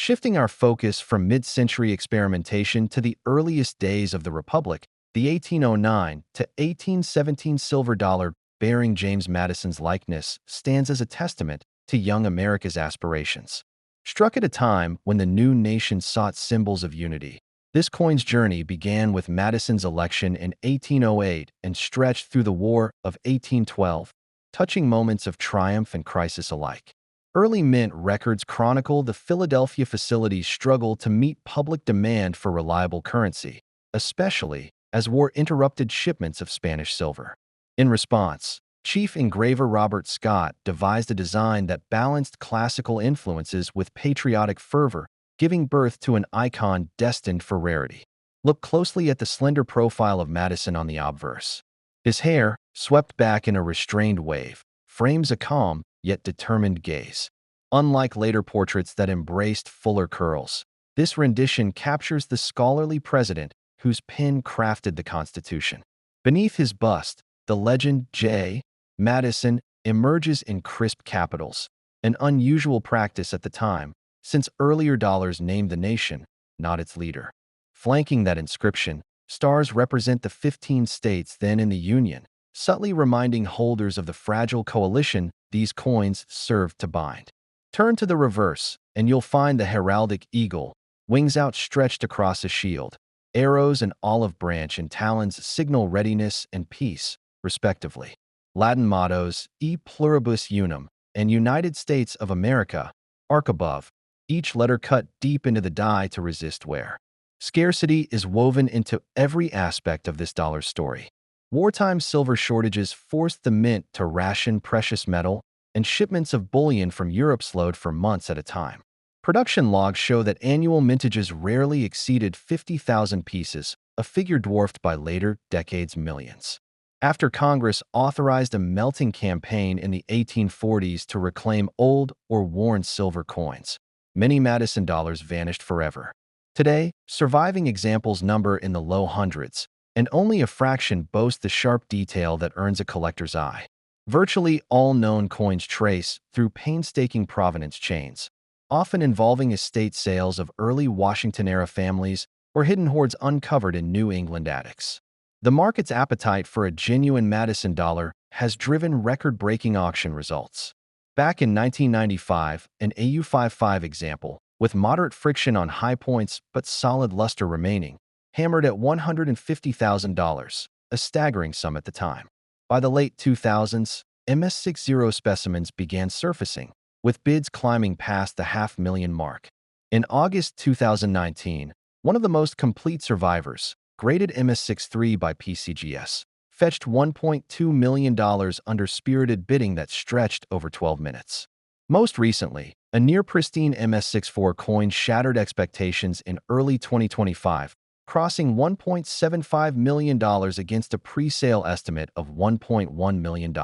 Shifting our focus from mid-century experimentation to the earliest days of the Republic, the 1809 to 1817 silver dollar bearing James Madison's likeness stands as a testament to young America's aspirations. Struck at a time when the new nation sought symbols of unity, this coin's journey began with Madison's election in 1808 and stretched through the War of 1812, touching moments of triumph and crisis alike. Early mint records chronicle the Philadelphia facility's struggle to meet public demand for reliable currency, especially as war interrupted shipments of Spanish silver. In response, Chief engraver Robert Scott devised a design that balanced classical influences with patriotic fervor, giving birth to an icon destined for rarity. Look closely at the slender profile of Madison on the obverse. His hair, swept back in a restrained wave, frames a calm yet determined gaze. Unlike later portraits that embraced fuller curls, this rendition captures the scholarly president whose pen crafted the Constitution. Beneath his bust, the legend J. Madison emerges in crisp capitals, an unusual practice at the time, since earlier dollars named the nation, not its leader. Flanking that inscription, stars represent the 15 states then in the Union, subtly reminding holders of the fragile coalition these coins served to bind. Turn to the reverse, and you'll find the heraldic eagle, wings outstretched across a shield. Arrows and olive branch and talons signal readiness and peace, respectively. Latin mottos, E pluribus unum, and United States of America, arc above, each letter cut deep into the die to resist wear. Scarcity is woven into every aspect of this dollar's story. Wartime silver shortages forced the mint to ration precious metal, and shipments of bullion from Europe slowed for months at a time. Production logs show that annual mintages rarely exceeded 50,000 pieces, a figure dwarfed by later decades' millions. After Congress authorized a melting campaign in the 1840s to reclaim old or worn silver coins, many Madison dollars vanished forever. Today, surviving examples number in the low hundreds, and only a fraction boast the sharp detail that earns a collector's eye. Virtually all known coins trace through painstaking provenance chains, often involving estate sales of early Washington-era families or hidden hoards uncovered in New England attics. The market's appetite for a genuine Madison dollar has driven record-breaking auction results. Back in 1995, an AU55 example, with moderate friction on high points but solid luster remaining, hammered at $150,000, a staggering sum at the time. By the late 2000s, MS60 specimens began surfacing, with bids climbing past the $500,000 mark. In August 2019, one of the most complete survivors, graded MS63 by PCGS, fetched $1.2 million under spirited bidding that stretched over 12 minutes. Most recently, a near-pristine MS64 coin shattered expectations in early 2025, crossing $1.75 million against a pre-sale estimate of $1.1 million.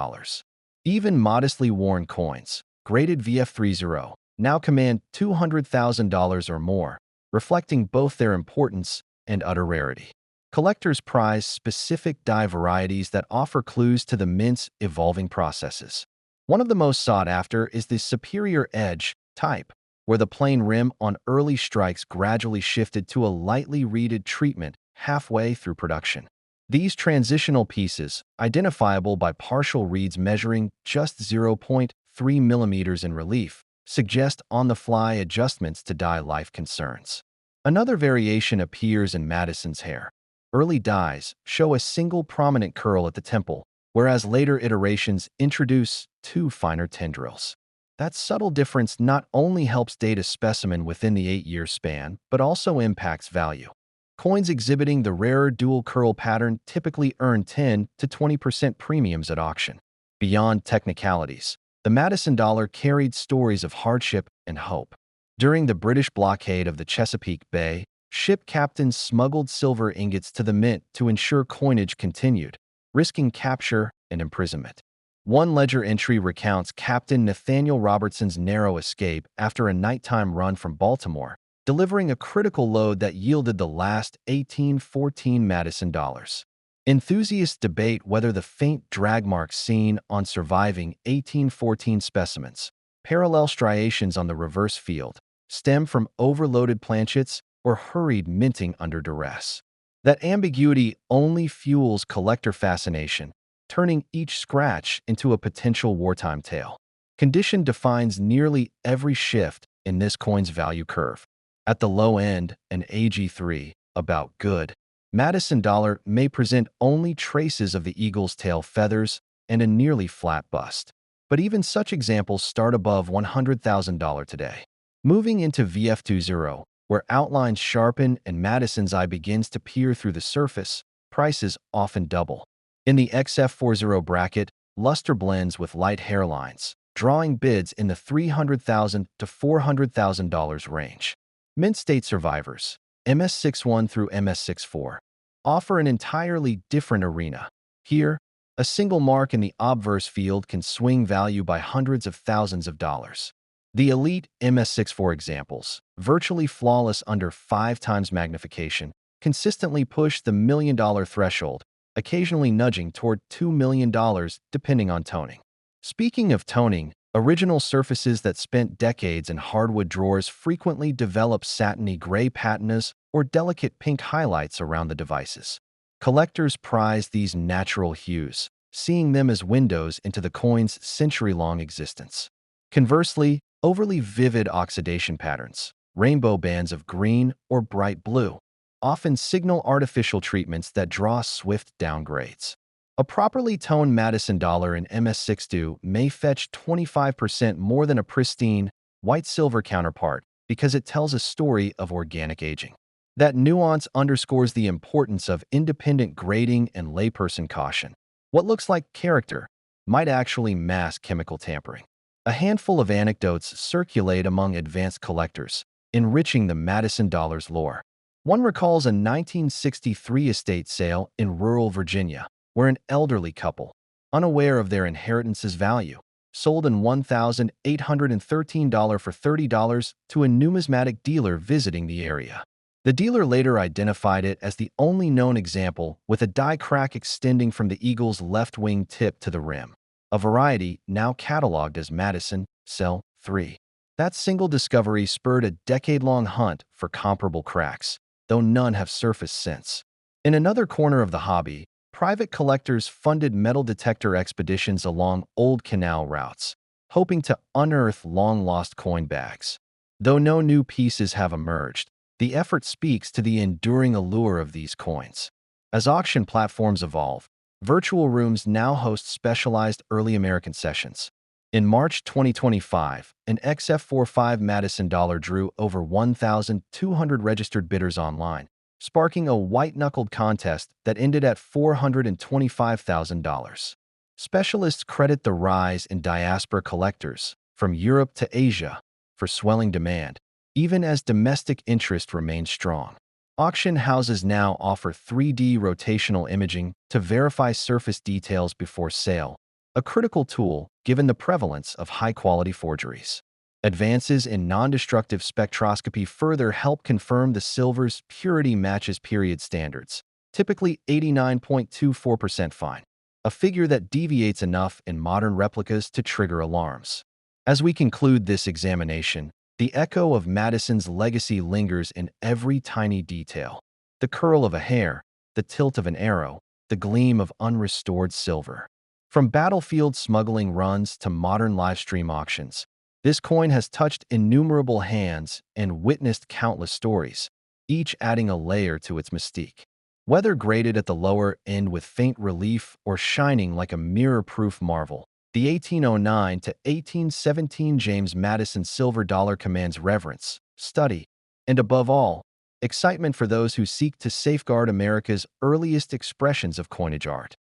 Even modestly worn coins, graded VF30, now command $200,000 or more, reflecting both their importance and utter rarity. Collectors prize specific die varieties that offer clues to the mint's evolving processes. One of the most sought after is the superior edge type, where the plain rim on early strikes gradually shifted to a lightly reeded treatment halfway through production. These transitional pieces, identifiable by partial reeds measuring just 0.3 millimeters in relief, suggest on-the-fly adjustments to die life concerns. Another variation appears in Madison's hair. Early dies show a single prominent curl at the temple, whereas later iterations introduce two finer tendrils. That subtle difference not only helps date a specimen within the 8-year span, but also impacts value. Coins exhibiting the rarer dual curl pattern typically earn 10 to 20% premiums at auction. Beyond technicalities, the Madison dollar carried stories of hardship and hope. During the British blockade of the Chesapeake Bay, ship captains smuggled silver ingots to the mint to ensure coinage continued, risking capture and imprisonment. One ledger entry recounts Captain Nathaniel Robertson's narrow escape after a nighttime run from Baltimore, delivering a critical load that yielded the last 1814 Madison dollars. Enthusiasts debate whether the faint drag marks seen on surviving 1814 specimens, parallel striations on the reverse field, stem from overloaded planchets or hurried minting under duress. That ambiguity only fuels collector fascination, turning each scratch into a potential wartime tale. Condition defines nearly every shift in this coin's value curve. At the low end, an AG3, about good, Madison dollar may present only traces of the eagle's tail feathers and a nearly flat bust. But even such examples start above $100,000 today. Moving into VF20, where outlines sharpen and Madison's eye begins to peer through the surface, prices often double. In the XF40 bracket, luster blends with light hairlines, drawing bids in the $300,000 to $400,000 range. Mint state survivors, MS61 through MS64, offer an entirely different arena. Here, a single mark in the obverse field can swing value by hundreds of thousands of dollars. The elite MS64 examples, virtually flawless under 5 times magnification, consistently push the $1 million threshold, occasionally nudging toward $2 million depending on toning. Speaking of toning, original surfaces that spent decades in hardwood drawers frequently develop satiny gray patinas or delicate pink highlights around the devices. Collectors prize these natural hues, seeing them as windows into the coin's century-long existence. Conversely, overly vivid oxidation patterns, rainbow bands of green or bright blue, often signal artificial treatments that draw swift downgrades. A properly toned Madison dollar in MS62 may fetch 25% more than a pristine, white-silver counterpart because it tells a story of organic aging. That nuance underscores the importance of independent grading and layperson caution. What looks like character might actually mask chemical tampering. A handful of anecdotes circulate among advanced collectors, enriching the Madison dollar's lore. One recalls a 1963 estate sale in rural Virginia, where an elderly couple, unaware of their inheritance's value, sold an $1,813 for $30 to a numismatic dealer visiting the area. The dealer later identified it as the only known example with a die crack extending from the eagle's left wing tip to the rim, a variety now cataloged as Madison Cell 3. That single discovery spurred a decade-long hunt for comparable cracks, though none have surfaced since. In another corner of the hobby, private collectors funded metal detector expeditions along old canal routes, hoping to unearth long-lost coin bags. Though no new pieces have emerged, the effort speaks to the enduring allure of these coins. As auction platforms evolve, virtual rooms now host specialized early American sessions. In March 2025, an XF45 Madison dollar drew over 1,200 registered bidders online, sparking a white-knuckled contest that ended at $425,000. Specialists credit the rise in diaspora collectors, from Europe to Asia, for swelling demand, even as domestic interest remains strong. Auction houses now offer 3D rotational imaging to verify surface details before sale, a critical tool given the prevalence of high-quality forgeries. Advances in non-destructive spectroscopy further help confirm the silver's purity matches period standards, typically 89.24% fine, a figure that deviates enough in modern replicas to trigger alarms. As we conclude this examination, the echo of Madison's legacy lingers in every tiny detail: the curl of a hair, the tilt of an arrow, the gleam of unrestored silver. From battlefield smuggling runs to modern livestream auctions, this coin has touched innumerable hands and witnessed countless stories, each adding a layer to its mystique. Whether graded at the lower end with faint relief or shining like a mirror-proof marvel, the 1809 to 1817 James Madison silver dollar commands reverence, study, and above all, excitement for those who seek to safeguard America's earliest expressions of coinage art.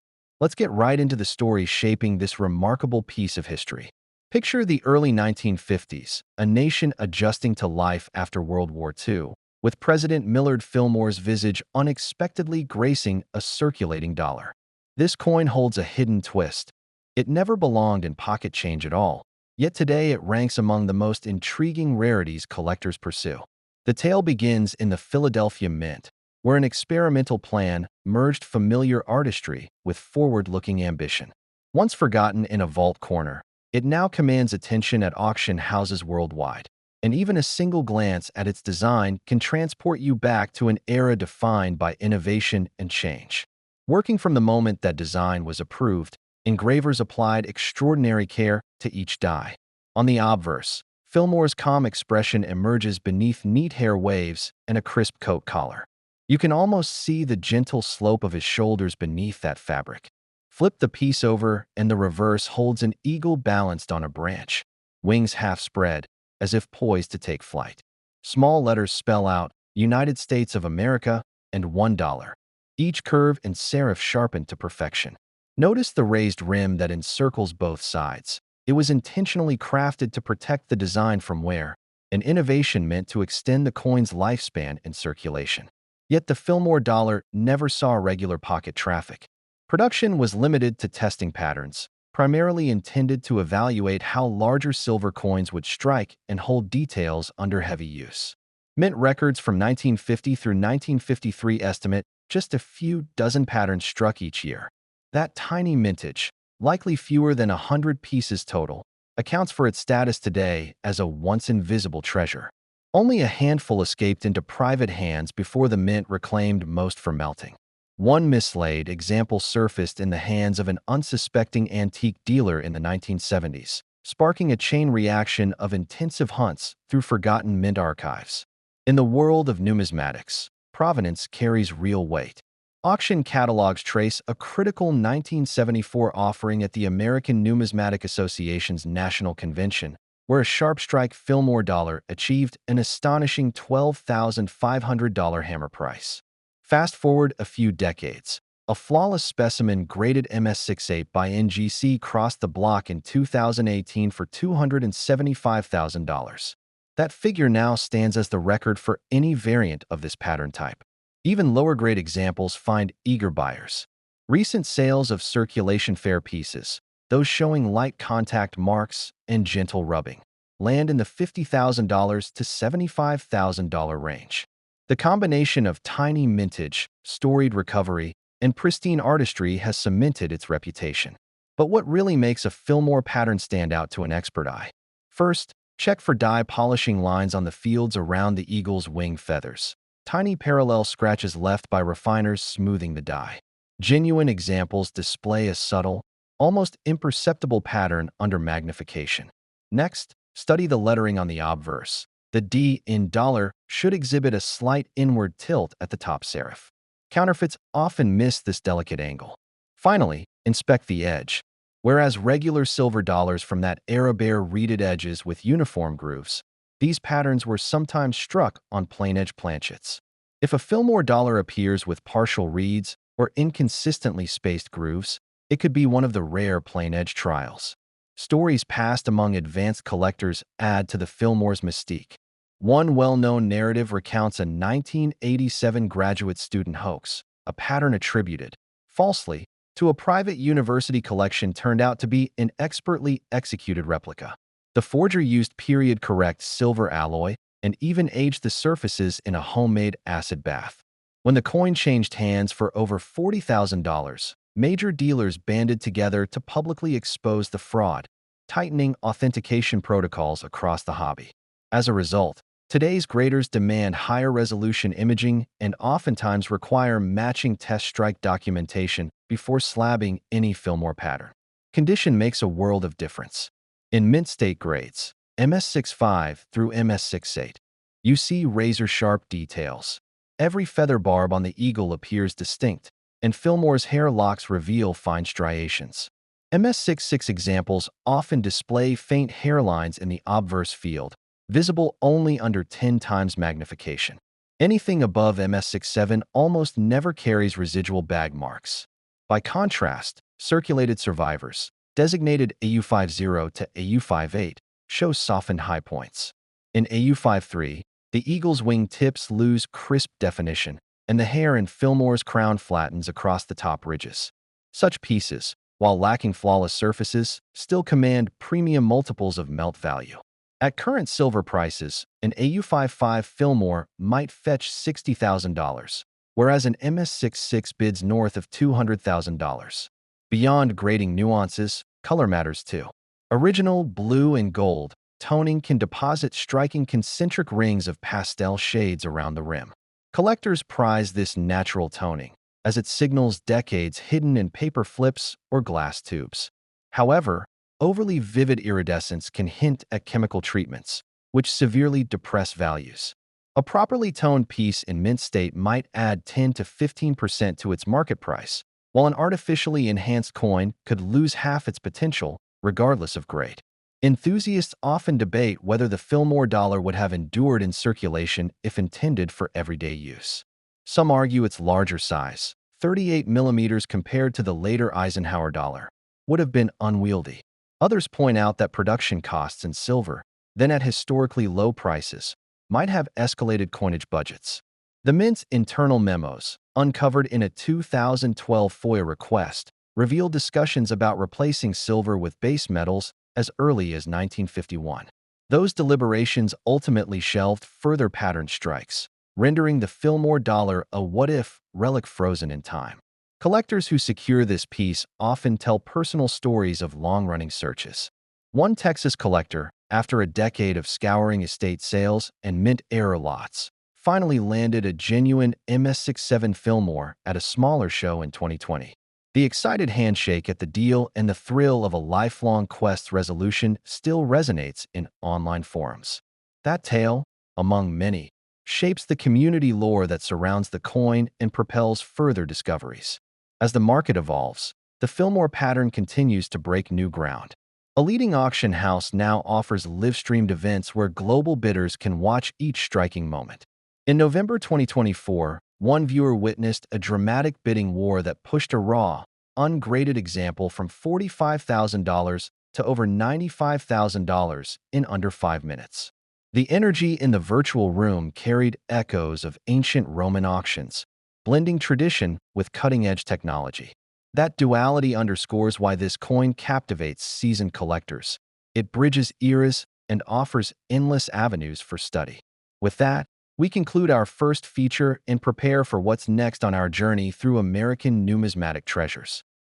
Let's get right into the story shaping this remarkable piece of history. Picture the early 1950s, a nation adjusting to life after World War II, with President Millard Fillmore's visage unexpectedly gracing a circulating dollar. This coin holds a hidden twist. It never belonged in pocket change at all, yet today it ranks among the most intriguing rarities collectors pursue. The tale begins in the Philadelphia Mint, where an experimental plan merged familiar artistry with forward-looking ambition. Once forgotten in a vault corner, it now commands attention at auction houses worldwide. and even a single glance at its design can transport you back to an era defined by innovation and change. Working from the moment that design was approved, engravers applied extraordinary care to each die. On the obverse, Fillmore's calm expression emerges beneath neat hair waves and a crisp coat collar. You can almost see the gentle slope of his shoulders beneath that fabric. Flip the piece over, and the reverse holds an eagle balanced on a branch, wings half spread, as if poised to take flight. Small letters spell out United States of America and $1, each curve and serif sharpened to perfection. Notice the raised rim that encircles both sides. It was intentionally crafted to protect the design from wear, an innovation meant to extend the coin's lifespan in circulation. Yet the Fillmore dollar never saw regular pocket traffic. Production was limited to testing patterns, primarily intended to evaluate how larger silver coins would strike and hold details under heavy use. Mint records from 1950 through 1953 estimate just a few dozen patterns struck each year. That tiny mintage, likely fewer than 100 pieces total, accounts for its status today as a once invisible treasure. Only a handful escaped into private hands before the mint reclaimed most for melting. One mislaid example surfaced in the hands of an unsuspecting antique dealer in the 1970s, sparking a chain reaction of intensive hunts through forgotten mint archives. In the world of numismatics, provenance carries real weight. Auction catalogs trace a critical 1974 offering at the American Numismatic Association's National Convention, where a sharp-strike Fillmore dollar achieved an astonishing $12,500 hammer price. Fast forward a few decades, a flawless specimen graded MS68 by NGC crossed the block in 2018 for $275,000. That figure now stands as the record for any variant of this pattern type. Even lower-grade examples find eager buyers. Recent sales of circulation fair pieces, those showing light contact marks and gentle rubbing, land in the $50,000 to $75,000 range. The combination of tiny mintage, storied recovery, and pristine artistry has cemented its reputation. But what really makes a Fillmore pattern stand out to an expert eye? First, check for dye polishing lines on the fields around the eagle's wing feathers. Tiny parallel scratches left by refiners smoothing the dye. Genuine examples display a subtle, almost imperceptible pattern under magnification. Next, study the lettering on the obverse. The D in dollar should exhibit a slight inward tilt at the top serif. Counterfeits often miss this delicate angle. Finally, inspect the edge. Whereas regular silver dollars from that era bear reeded edges with uniform grooves, these patterns were sometimes struck on plain-edge planchets. If a Fillmore dollar appears with partial reeds or inconsistently spaced grooves, it could be one of the rare plain-edge trials. Stories passed among advanced collectors add to the Fillmore's mystique. One well-known narrative recounts a 1987 graduate student hoax. A pattern attributed, falsely, to a private university collection turned out to be an expertly executed replica. The forger used period-correct silver alloy and even aged the surfaces in a homemade acid bath. When the coin changed hands for over $40,000, major dealers banded together to publicly expose the fraud, tightening authentication protocols across the hobby. As a result, today's graders demand higher resolution imaging and oftentimes require matching test strike documentation before slabbing any Fillmore pattern. Condition makes a world of difference. In mint state grades, MS65 through MS68, you see razor-sharp details. Every feather barb on the eagle appears distinct, and Fillmore's hair locks reveal fine striations. MS66 examples often display faint hairlines in the obverse field, visible only under 10 times magnification. Anything above MS67 almost never carries residual bag marks. By contrast, circulated survivors, designated AU50 to AU58, show softened high points. In AU53, the eagle's wing tips lose crisp definition, and the hair in Fillmore's crown flattens across the top ridges. Such pieces, while lacking flawless surfaces, still command premium multiples of melt value. At current silver prices, an AU55 Fillmore might fetch $60,000, whereas an MS66 bids north of $200,000. Beyond grading nuances, color matters too. Original blue and gold, toning can deposit striking concentric rings of pastel shades around the rim. Collectors prize this natural toning, as it signals decades hidden in paper flips or glass tubes. However, overly vivid iridescence can hint at chemical treatments, which severely depress values. A properly toned piece in mint state might add 10 to 15% to its market price, while an artificially enhanced coin could lose half its potential, regardless of grade. Enthusiasts often debate whether the Fillmore dollar would have endured in circulation if intended for everyday use. Some argue its larger size, 38 millimeters compared to the later Eisenhower dollar, would have been unwieldy. Others point out that production costs in silver, then at historically low prices, might have escalated coinage budgets. The Mint's internal memos, uncovered in a 2012 FOIA request, revealed discussions about replacing silver with base metals as early as 1951. Those deliberations ultimately shelved further pattern strikes, rendering the Fillmore dollar a what-if relic frozen in time. Collectors who secure this piece often tell personal stories of long-running searches. One Texas collector, after a decade of scouring estate sales and mint error lots, finally landed a genuine MS67 Fillmore at a smaller show in 2020. The excited handshake at the deal and the thrill of a lifelong quest's resolution still resonates in online forums. That tale, among many, shapes the community lore that surrounds the coin and propels further discoveries. As the market evolves, the Fillmore pattern continues to break new ground. A leading auction house now offers live-streamed events where global bidders can watch each striking moment. In November 2024, one viewer witnessed a dramatic bidding war that pushed a raw, ungraded example from $45,000 to over $95,000 in under 5 minutes. The energy in the virtual room carried echoes of ancient Roman auctions, blending tradition with cutting-edge technology. That duality underscores why this coin captivates seasoned collectors. It bridges eras and offers endless avenues for study. With that, we conclude our first feature and prepare for what's next on our journey through American numismatic treasures.